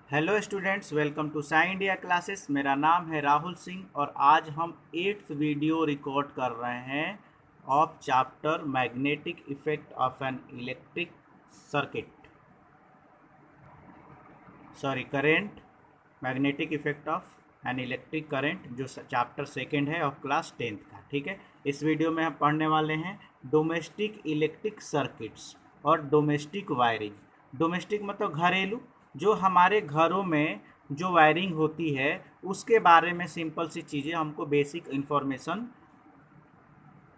Hello students, welcome to Sai India classes. मेरा नाम है राहुल सिंह और आज हम 8th वीडियो रिकॉर्ड कर रहे हैं of chapter magnetic effect of an electric circuit, sorry current, magnetic effect of an electric current, जो चैप्टर सेकंड है ऑफ क्लास 10th का। ठीक है, इस वीडियो में हम पढ़ने वाले हैं डोमेस्टिक इलेक्ट्रिक सर्किट्स और डोमेस्टिक वायरिंग। डोमेस्टिक मतलब घरेलू, जो हमारे घरों में जो वायरिंग होती है उसके बारे में सिंपल सी चीज़ें, हमको बेसिक इन्फॉर्मेशन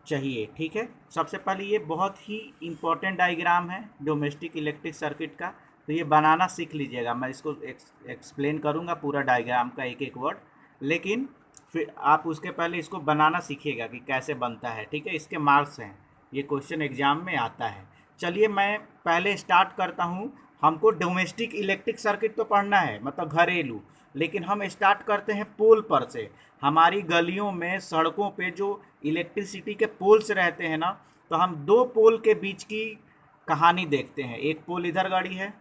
चाहिए। ठीक है, सबसे पहले ये बहुत ही इम्पोर्टेंट डायग्राम है डोमेस्टिक इलेक्ट्रिक सर्किट का, तो ये बनाना सीख लीजिएगा। मैं इसको एक्सप्लेन करूँगा पूरा डायग्राम का एक एक वर्ड, लेकिन फिर आप उसके पहले इसको बनाना सीखिएगा कि कैसे बनता है। ठीक है, इसके मार्क्स हैं, ये क्वेश्चन एग्जाम में आता है। चलिए मैं पहले स्टार्ट करता हूँ। हमको डोमेस्टिक इलेक्ट्रिक सर्किट तो पढ़ना है, मतलब घरेलू, लेकिन हम स्टार्ट करते हैं पोल पर से। हमारी गलियों में, सड़कों पे जो इलेक्ट्रिसिटी के पोल्स रहते हैं ना, तो हम दो पोल के बीच की कहानी देखते हैं। एक पोल इधर गाड़ी है,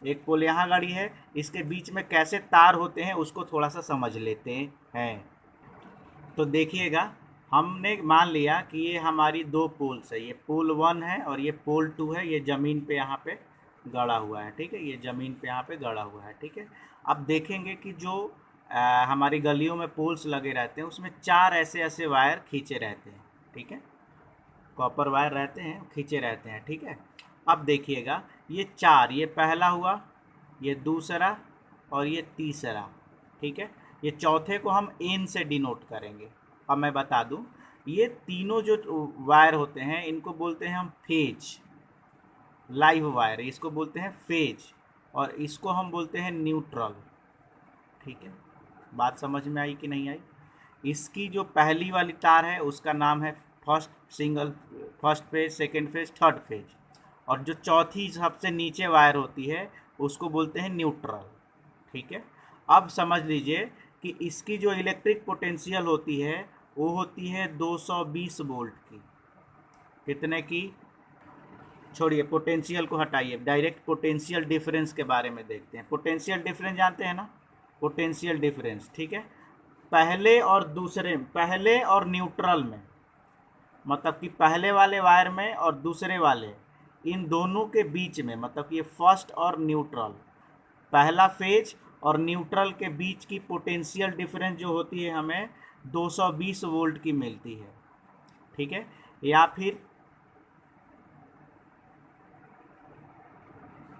एक पोल यहाँ गाड़ी है, इसके बीच में कैसे तार होते हैं उसको थोड़ा सा समझ लेते हैं। तो देखिएगा, हमने मान लिया कि ये हमारी दो पोल्स है, ये पोल 1 है और ये पोल 2 है। ये ज़मीन पे यहाँ पे गड़ा हुआ है। ठीक है, ये ज़मीन पे यहाँ पे गड़ा हुआ है। ठीक है, अब देखेंगे कि जो हमारी गलियों में पोल्स लगे रहते हैं उसमें चार ऐसे ऐसे वायर खींचे रहते हैं। ठीक है, कॉपर वायर रहते हैं, खींचे रहते हैं। ठीक है, अब देखिएगा, ये चार, ये पहला हुआ, ये दूसरा और ये तीसरा। ठीक है, ये चौथे को हम एन से डिनोट करेंगे। अब मैं बता दूं, ये तीनों जो वायर होते हैं इनको बोलते हैं हम फेज, लाइव वायर, इसको बोलते हैं फेज, और इसको हम बोलते हैं न्यूट्रल। ठीक है, बात समझ में आई कि नहीं आई? इसकी जो पहली वाली तार है उसका नाम है first phase, second phase, third phase, और जो चौथी सबसे नीचे वायर होती है उसको बोलते हैं न्यूट्रल। ठीक है, अब समझ लीजिए कि इसकी जो इलेक्ट्रिक पोटेंशियल होती है वो होती है 220 वोल्ट की। कितने की? छोड़िए, पोटेंशियल को हटाइए, डायरेक्ट पोटेंशियल डिफरेंस के बारे में देखते हैं। पोटेंशियल डिफरेंस जानते हैं ना? पोटेंशियल डिफरेंस, ठीक है, पहले और दूसरे, पहले और न्यूट्रल में, मतलब कि पहले वाले वायर में और दूसरे वाले, इन दोनों के बीच में, मतलब कि ये फर्स्ट और न्यूट्रल, पहला फेज और न्यूट्रल के बीच की पोटेंशियल डिफरेंस जो होती है हमें 220 वोल्ट की मिलती है। ठीक है, या फिर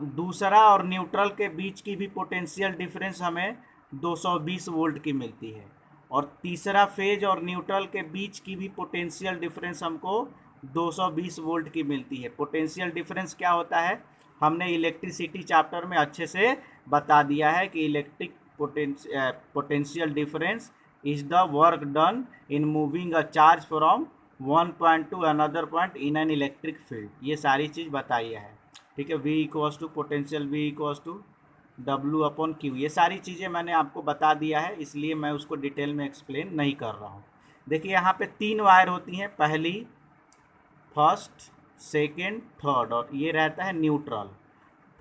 दूसरा और न्यूट्रल के बीच की भी पोटेंशियल डिफरेंस हमें 220 वोल्ट की मिलती है, और तीसरा फेज और न्यूट्रल के बीच की भी पोटेंशियल डिफरेंस हमको 220 वोल्ट की मिलती है। पोटेंशियल डिफरेंस क्या होता है, हमने इलेक्ट्रिसिटी चैप्टर में अच्छे से बता दिया है कि electric potential difference is the work done in moving a charge from one point to another point in an electric field. ये सारी चीज़ बताई है। ठीक है, V equals to potential, V equals to W/Q, ये सारी चीज़ें मैंने आपको बता दिया है, इसलिए मैं उसको डिटेल में एक्सप्लेन नहीं कर रहा हूँ। देखिए, यहाँ पे तीन वायर होती हैं, पहली, फर्स्ट, सेकेंड, थर्ड, और ये रहता है न्यूट्रल।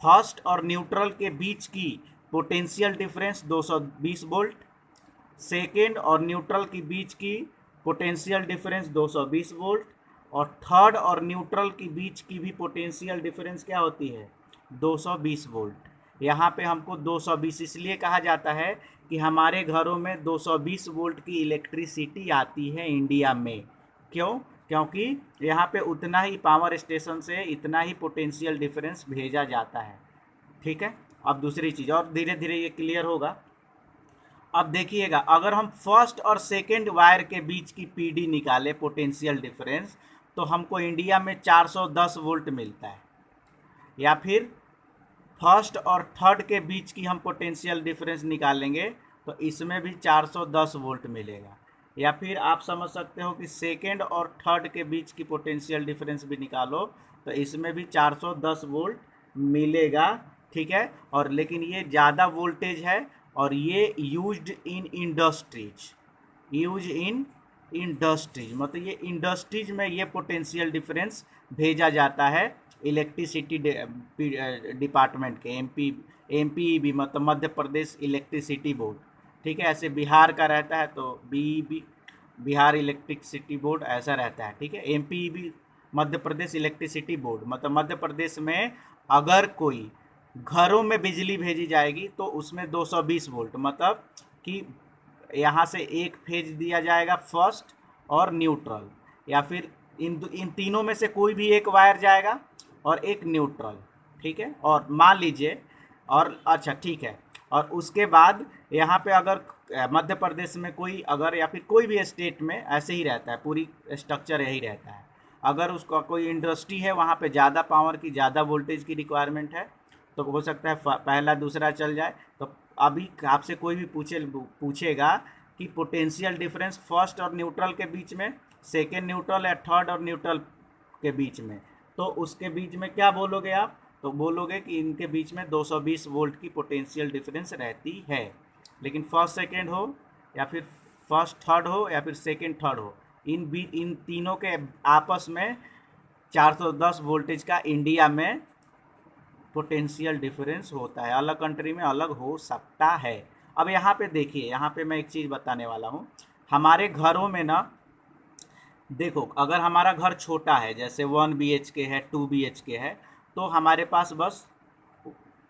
फर्स्ट और न्यूट्रल के बीच की पोटेंशियल डिफरेंस 220 वोल्ट, सेकेंड और न्यूट्रल के बीच की पोटेंशियल डिफरेंस 220 वोल्ट, और थर्ड और न्यूट्रल के बीच की भी पोटेंशियल डिफरेंस क्या होती है, 220 वोल्ट। यहाँ पे हमको 220 इसलिए कहा जाता है कि हमारे घरों में 220 वोल्ट की इलेक्ट्रिसिटी आती है इंडिया में। क्यों? क्योंकि यहाँ पे उतना ही पावर स्टेशन से इतना ही पोटेंशियल डिफरेंस भेजा जाता है। ठीक है, अब दूसरी चीज़, और धीरे धीरे ये क्लियर होगा। अब देखिएगा, अगर हम फर्स्ट और सेकेंड वायर के बीच की पीडी निकाले, पोटेंशियल डिफरेंस, तो हमको इंडिया में 410 वोल्ट मिलता है। या फिर फर्स्ट और थर्ड के बीच की हम पोटेंशियल डिफरेंस निकालेंगे तो इसमें भी 410 वोल्ट मिलेगा। या फिर आप समझ सकते हो कि सेकेंड और थर्ड के बीच की पोटेंशियल डिफरेंस भी निकालो तो इसमें भी 410 वोल्ट मिलेगा। ठीक है, और लेकिन ये ज़्यादा वोल्टेज है और ये used in industries, use in industries, मतलब ये इंडस्ट्रीज में ये पोटेंशियल डिफरेंस भेजा जाता है इलेक्ट्रिसिटी डिपार्टमेंट के, एमपीईबी मतलब मध्य प्रदेश इलेक्ट्रिसिटी बोर्ड, ठीक है। ऐसे बिहार का रहता है तो बीईबी, बिहार इलेक्ट्रिसिटी बोर्ड ऐसा रहता है, ठीक है। MPEB Madhya Pradesh electricity board, मतलब मध्य प्रदेश में अगर कोई घरों में बिजली भेजी जाएगी तो उसमें 220 वोल्ट, मतलब कि यहाँ से एक फेज दिया जाएगा फर्स्ट और न्यूट्रल, या फिर इन तीनों में से कोई भी एक वायर जाएगा और एक न्यूट्रल, ठीक है। और मान लीजिए, और अच्छा ठीक है, और उसके बाद यहाँ पे अगर मध्य प्रदेश में कोई अगर, या फिर कोई भी स्टेट में ऐसे ही रहता है, पूरी स्ट्रक्चर यही रहता है। अगर उसका कोई इंडस्ट्री है वहाँ पे ज़्यादा पावर की, ज़्यादा वोल्टेज की रिक्वायरमेंट है, तो हो सकता है पहला दूसरा चल जाए। तो अभी आपसे कोई भी पूछेगा कि पोटेंशियल डिफरेंस फर्स्ट और न्यूट्रल के बीच में, सेकेंड न्यूट्रल या थर्ड और न्यूट्रल के बीच में, तो उसके बीच में क्या बोलोगे आप? तो बोलोगे कि इनके बीच में 220 वोल्ट की पोटेंशियल डिफरेंस रहती है। लेकिन फर्स्ट सेकेंड हो, या फिर फर्स्ट थर्ड हो, या फिर सेकेंड थर्ड हो, इन तीनों के आपस में 410 वोल्टेज का इंडिया में पोटेंशियल डिफरेंस होता है। अलग कंट्री में अलग हो सकता है। अब यहाँ पे देखिए, यहाँ पे मैं एक चीज़ बताने वाला हूँ। हमारे घरों में ना, देखो अगर हमारा घर छोटा है, जैसे 1 BHK है, 2 BHK है, तो हमारे पास बस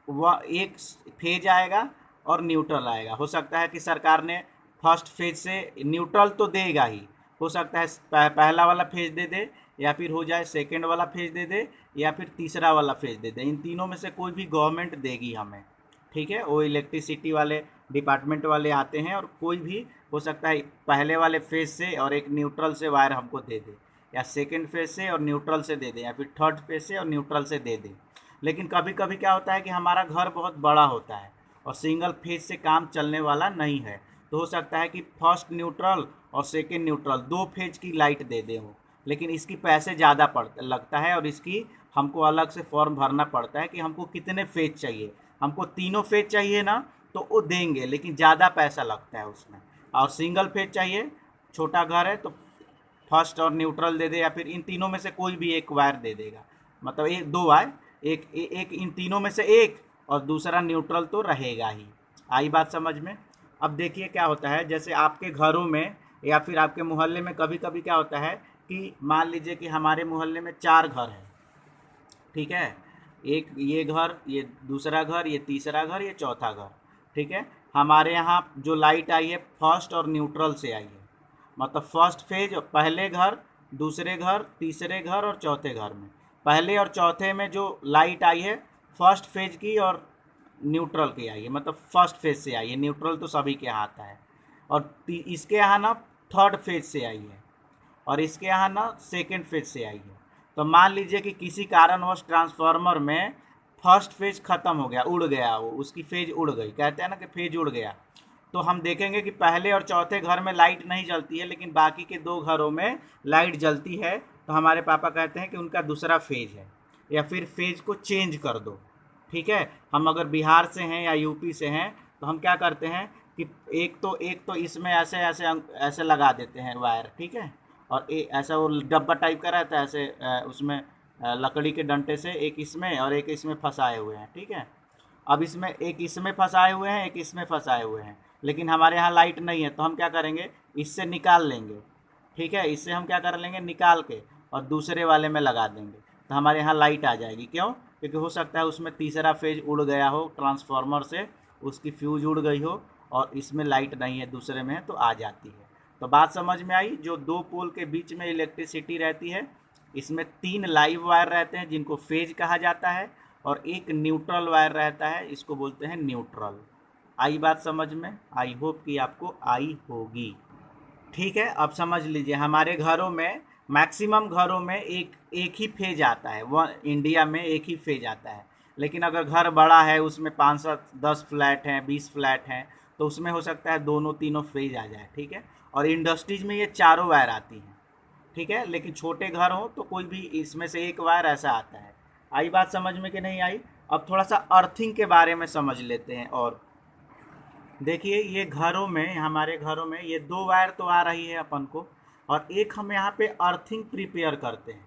वह एक फेज आएगा और न्यूट्रल आएगा। हो सकता है कि सरकार ने फर्स्ट फेज से न्यूट्रल तो देगा ही, हो सकता है पहला वाला फेज दे दे, या फिर हो जाए सेकंड वाला फेज दे दे, या फिर तीसरा वाला फेज दे दे। इन तीनों में से कोई भी गवर्नमेंट देगी हमें, ठीक है। वो इलेक्ट्रिसिटी वाले डिपार्टमेंट वाले आते हैं, और कोई भी हो सकता है पहले वाले फेज से और एक न्यूट्रल से वायर हमको दे दे, या सेकेंड फेज से और न्यूट्रल से दे दे, या फिर थर्ड फेज से और न्यूट्रल से दे दे। लेकिन कभी कभी क्या होता है कि हमारा घर बहुत बड़ा होता है और सिंगल फेज से काम चलने वाला नहीं है, तो हो सकता है कि फर्स्ट न्यूट्रल और सेकेंड न्यूट्रल 2 फेज की लाइट दे दे हो, लेकिन इसकी पैसे ज़्यादा लगता है, और इसकी हमको अलग से फॉर्म भरना पड़ता है कि हमको कितने फेज चाहिए। हमको तीनों फेज चाहिए ना, तो वो देंगे, लेकिन ज़्यादा पैसा लगता है उसमें। और सिंगल फेज चाहिए, छोटा घर है, तो फर्स्ट और न्यूट्रल दे दे, या फिर इन तीनों में से कोई भी एक वायर दे देगा, मतलब एक दो वायर, एक इन तीनों में से एक, और दूसरा न्यूट्रल तो रहेगा ही। आई बात समझ में? अब देखिए क्या होता है, जैसे आपके घरों में या फिर आपके मोहल्ले में कभी कभी क्या होता है कि मान लीजिए कि हमारे मोहल्ले में 4 घर हैं, ठीक है। एक ये घर, ये दूसरा घर, ये तीसरा घर, ये चौथा घर, ठीक है। हमारे यहाँ जो लाइट आई है फर्स्ट और न्यूट्रल से आई है, मतलब फर्स्ट फेज पहले घर, दूसरे घर, तीसरे घर और चौथे घर में। पहले और चौथे में जो लाइट आई है फर्स्ट फेज की और न्यूट्रल की आई है, मतलब फर्स्ट फेज से आई है। न्यूट्रल तो सभी के यहाँ आता है। और इसके यहाँ ना थर्ड फेज से आई है, और इसके यहाँ ना सेकेंड फेज से आई है। तो मान लीजिए कि किसी कारणवश ट्रांसफार्मर में फर्स्ट फेज ख़त्म हो गया, उड़ गया, वो उसकी फेज उड़ गई, कहते हैं ना कि फेज उड़ गया, तो हम देखेंगे कि पहले और चौथे घर में लाइट नहीं जलती है, लेकिन बाकी के 2 घरों में लाइट जलती है। तो हमारे पापा कहते हैं कि उनका दूसरा फेज है, या फिर फेज को चेंज कर दो, ठीक है। हम अगर बिहार से हैं या यूपी से हैं, तो हम क्या करते हैं कि एक तो इसमें ऐसे ऐसे ऐसे लगा देते हैं वायर, ठीक है। और ऐसा वो डब्बा टाइप का रहता है, ऐसे उसमें लकड़ी के डंटे से एक इसमें और एक इसमें फंसाए हुए हैं, ठीक है। अब इसमें एक इसमें फंसाए हुए हैं, एक इसमें फंसाए हुए हैं, लेकिन हमारे यहाँ लाइट नहीं है, तो हम क्या करेंगे, इससे निकाल लेंगे, ठीक है। इससे हम क्या कर लेंगे, निकाल के और दूसरे वाले में लगा देंगे, तो हमारे यहाँ लाइट आ जाएगी। क्यों? क्योंकि हो सकता है उसमें तीसरा फेज उड़ गया हो ट्रांसफार्मर से, उसकी फ्यूज उड़ गई हो, और इसमें लाइट नहीं है, दूसरे में है, तो आ जाती है। तो बात समझ में आई? जो 2 पोल के बीच में इलेक्ट्रिसिटी रहती है, इसमें 3 लाइव वायर रहते हैं जिनको फेज कहा जाता है, और एक न्यूट्रल वायर रहता है, इसको बोलते हैं न्यूट्रल। आई बात समझ में? आई होप कि आपको आई होगी। ठीक है, अब समझ लीजिए, हमारे घरों में मैक्सिमम घरों में एक ही फेज आता है, वह इंडिया में एक ही फेज आता है। लेकिन अगर घर बड़ा है, उसमें 510 फ्लैट हैं, 20 फ्लैट हैं, तो उसमें हो सकता है दोनों तीनों फेज आ जाए, ठीक है। और इंडस्ट्रीज में ये चारों वायर आती हैं, ठीक है। लेकिन छोटे घर हो तो कोई भी इसमें से एक वायर ऐसा आता है। आई बात समझ में कि नहीं आई? अब थोड़ा सा अर्थिंग के बारे में समझ लेते हैं। और देखिए, ये घरों में, हमारे घरों में ये 2 वायर तो आ रही है अपन को, और एक हम यहाँ पे अर्थिंग प्रिपेयर करते हैं,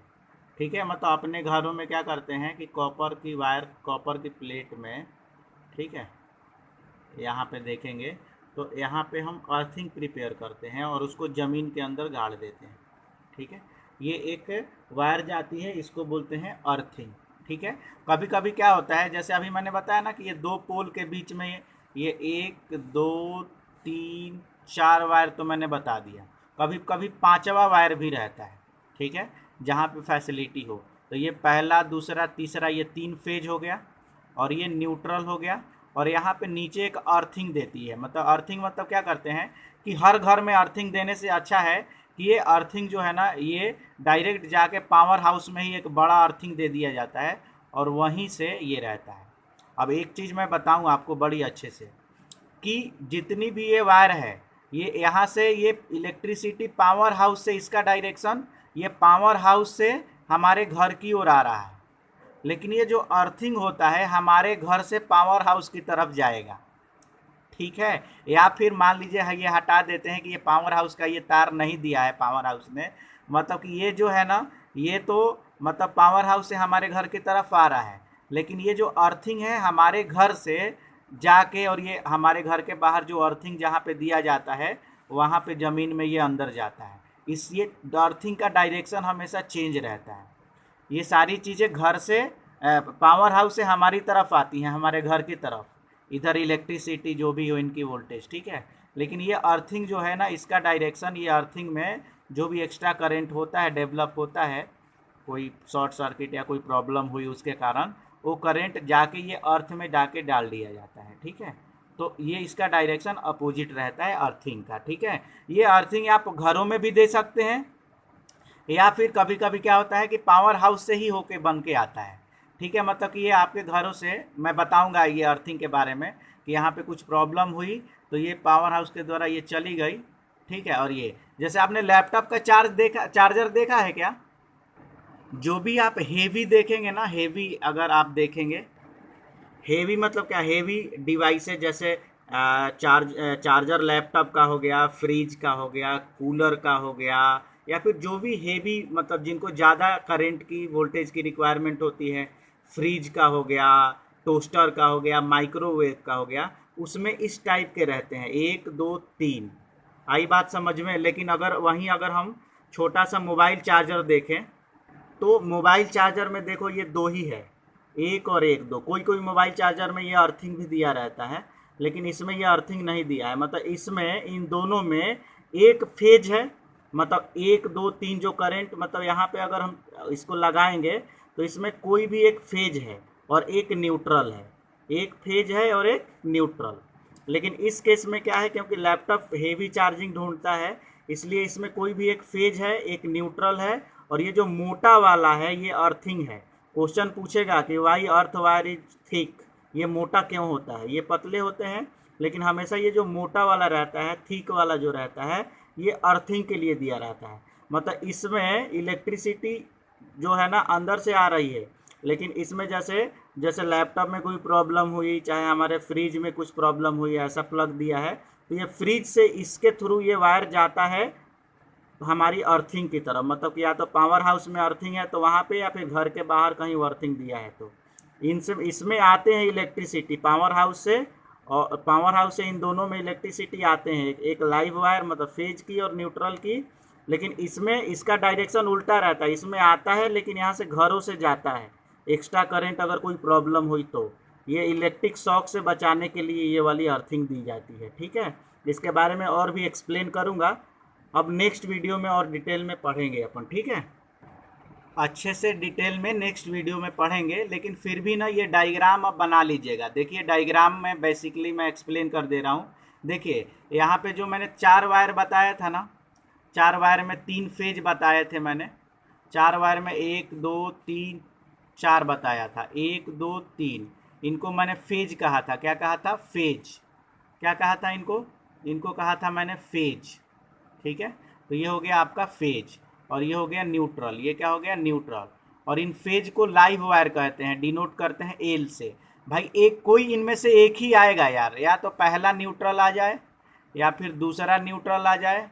ठीक है। मतलब अपने घरों में क्या करते हैं कि कॉपर की वायर, कॉपर की प्लेट में, ठीक है, यहाँ पे देखेंगे तो यहाँ पे हम अर्थिंग प्रिपेयर करते हैं और उसको ज़मीन के अंदर गाड़ देते हैं, ठीक है। ये एक वायर जाती है, इसको बोलते हैं अर्थिंग, ठीक है। कभी कभी क्या होता है, जैसे अभी मैंने बताया ना कि ये दो पोल के बीच में ये एक दो तीन चार वायर तो मैंने बता दिया, कभी कभी पांचवा वायर भी रहता है, ठीक है, जहाँ पे फैसिलिटी हो। तो ये पहला दूसरा तीसरा ये तीन फेज हो गया और ये न्यूट्रल हो गया। और यहाँ पे नीचे एक अर्थिंग देती है, मतलब अर्थिंग मतलब क्या करते हैं कि हर घर में अर्थिंग देने से अच्छा है कि ये अर्थिंग जो है ना ये डायरेक्ट जाके पावर हाउस में ही एक बड़ा अर्थिंग दे दिया जाता है और वहीं से ये रहता है। अब एक चीज़ मैं बताऊँ आपको बड़ी अच्छे से कि जितनी भी ये वायर है, ये यहाँ से ये इलेक्ट्रिसिटी पावर हाउस से, इसका डायरेक्शन ये पावर हाउस से हमारे घर की ओर आ रहा है, लेकिन ये जो अर्थिंग होता है हमारे घर से पावर हाउस की तरफ जाएगा, ठीक है। या फिर मान लीजिए ये हटा देते हैं कि ये पावर हाउस का ये तार नहीं दिया है पावर हाउस ने, मतलब कि ये जो है ना ये तो मतलब पावर हाउस से हमारे घर की तरफ आ रहा है, लेकिन ये जो अर्थिंग है हमारे घर से जाके, और ये हमारे घर के बाहर जो अर्थिंग जहाँ पे दिया जाता है वहाँ पे ज़मीन में ये अंदर जाता है, इसलिए अर्थिंग का डायरेक्शन हमेशा चेंज रहता है। ये सारी चीज़ें घर से पावर हाउस से हमारी तरफ आती हैं, हमारे घर की तरफ, इधर इलेक्ट्रिसिटी जो भी हो इनकी वोल्टेज, ठीक है। लेकिन ये अर्थिंग जो है ना इसका डायरेक्शन, ये अर्थिंग में जो भी एक्स्ट्रा करंट होता है, डेवलप होता है, कोई शॉर्ट सर्किट या कोई प्रॉब्लम हुई उसके कारण वो करंट जाके ये अर्थ में जाके डाल दिया जाता है, ठीक है। तो ये इसका डायरेक्शन अपोजिट रहता है अर्थिंग का, ठीक है। ये अर्थिंग आप घरों में भी दे सकते हैं या फिर कभी कभी क्या होता है कि पावर हाउस से ही होके बन के आता है, ठीक है। मतलब कि ये आपके घरों से, मैं बताऊंगा ये अर्थिंग के बारे में कि यहाँ पे कुछ प्रॉब्लम हुई तो ये पावर हाउस के द्वारा ये चली गई, ठीक है। और ये जैसे आपने लैपटॉप का चार्जर देखा है क्या, जो भी आप हेवी देखेंगे ना, हेवी अगर आप देखेंगे, हेवी मतलब क्या, हेवी डिवाइसेज जैसे चार्जर लैपटॉप का हो गया, फ्रिज का हो गया, कूलर का हो गया, या फिर जो भी हेवी मतलब जिनको ज़्यादा करंट की वोल्टेज की रिक्वायरमेंट होती है, फ्रिज का हो गया, टोस्टर का हो गया, माइक्रोवेव का हो गया, उसमें इस टाइप के रहते हैं, एक दो तीन। आई बात समझ में। लेकिन अगर वहीं अगर हम छोटा सा मोबाइल चार्जर देखें तो मोबाइल चार्जर में देखो ये दो ही है, एक और एक दो। कोई कोई मोबाइल चार्जर में ये अर्थिंग भी दिया रहता है, लेकिन इसमें ये अर्थिंग नहीं दिया है। मतलब इसमें इन दोनों में एक फेज है, मतलब एक दो तीन जो करंट, मतलब यहाँ पे अगर हम इसको लगाएंगे तो इसमें कोई भी एक फेज है और एक न्यूट्रल है, एक फेज है और एक न्यूट्रल। लेकिन इस केस में क्या है, क्योंकि लैपटॉप हेवी चार्जिंग ढूंढता है इसलिए इसमें कोई भी एक फेज है, एक न्यूट्रल है, और ये जो मोटा वाला है ये अर्थिंग है। क्वेश्चन पूछेगा कि why earth wire is thick, ये मोटा क्यों होता है, ये पतले होते हैं, लेकिन हमेशा ये जो मोटा वाला रहता है, थिक वाला जो रहता है, ये अर्थिंग के लिए दिया रहता है। मतलब इसमें इलेक्ट्रिसिटी जो है ना अंदर से आ रही है, लेकिन इसमें जैसे जैसे लैपटॉप में कोई प्रॉब्लम हुई, चाहे हमारे फ्रिज में कुछ प्रॉब्लम हुई, ऐसा प्लग दिया है तो ये फ्रिज से इसके थ्रू ये वायर जाता है हमारी अर्थिंग की तरफ। मतलब कि या तो पावर हाउस में अर्थिंग है तो वहाँ पे, या फिर घर के बाहर कहीं अर्थिंग दिया है तो इनसे इसमें आते हैं इलेक्ट्रिसिटी पावर हाउस से, और पावर हाउस से इन दोनों में इलेक्ट्रिसिटी आते हैं, एक लाइव वायर मतलब फेज की और न्यूट्रल की। लेकिन इसमें इसका डायरेक्शन उल्टा रहता है, इसमें आता है लेकिन यहाँ से घरों से जाता है, एक्स्ट्रा करंट अगर कोई प्रॉब्लम हुई तो ये इलेक्ट्रिक शॉक से बचाने के लिए ये वाली अर्थिंग दी जाती है, ठीक है। इसके बारे में और भी एक्सप्लेन करूँगा अब नेक्स्ट वीडियो में, और डिटेल में पढ़ेंगे अपन, ठीक है। अच्छे से डिटेल में नेक्स्ट वीडियो में पढ़ेंगे, लेकिन फिर भी ना ये डायग्राम अब बना लीजिएगा। देखिए डायग्राम में बेसिकली मैं एक्सप्लेन कर दे रहा हूँ। देखिए यहाँ पे जो मैंने चार वायर बताया था ना, चार वायर में तीन फेज बताए थे मैंने, चार वायर में एक दो तीन चार बताया था, एक दो तीन, इनको मैंने फेज कहा था। क्या कहा था, फेज। क्या कहा था इनको, इनको कहा था मैंने फेज, ठीक है। तो ये हो गया आपका फेज और ये हो गया न्यूट्रल, ये क्या हो गया, न्यूट्रल। और इन फेज को लाइव वायर कहते हैं, डिनोट करते हैं एल से। भाई एक कोई इनमें से एक ही आएगा यार, या तो पहला न्यूट्रल आ जाए, या फिर दूसरा न्यूट्रल आ जाए,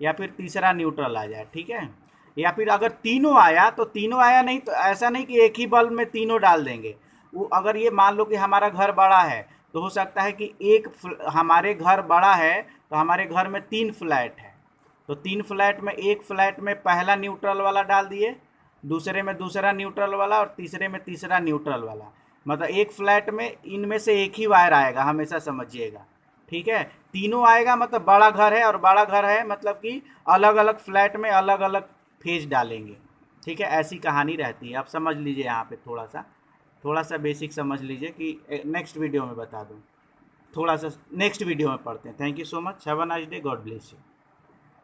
या फिर तीसरा न्यूट्रल आ जाए, ठीक है। या फिर अगर तीनों आया तो तीनों आया, नहीं तो ऐसा नहीं कि एक ही बल्ब में तीनों डाल देंगे। वो अगर ये मान लो कि हमारा घर बड़ा है तो हो सकता है कि हमारे घर बड़ा है तो हमारे घर में 3 फ्लैट है, तो 3 फ्लैट में एक फ्लैट में पहला न्यूट्रल वाला डाल दिए, दूसरे में दूसरा न्यूट्रल वाला और तीसरे में तीसरा न्यूट्रल वाला। मतलब एक फ्लैट में इनमें से एक ही वायर आएगा, हमेशा समझिएगा, ठीक है। तीनों आएगा मतलब बड़ा घर है, और बड़ा घर है मतलब कि अलग अलग फ्लैट में अलग अलग फेज डालेंगे, ठीक है। ऐसी कहानी रहती है। आप समझ लीजिए यहाँ पे थोड़ा सा बेसिक समझ लीजिए कि नेक्स्ट वीडियो में बता दूँ, थोड़ा सा नेक्स्ट वीडियो में पढ़ते हैं। Thank you so much, have a nice day, God bless you.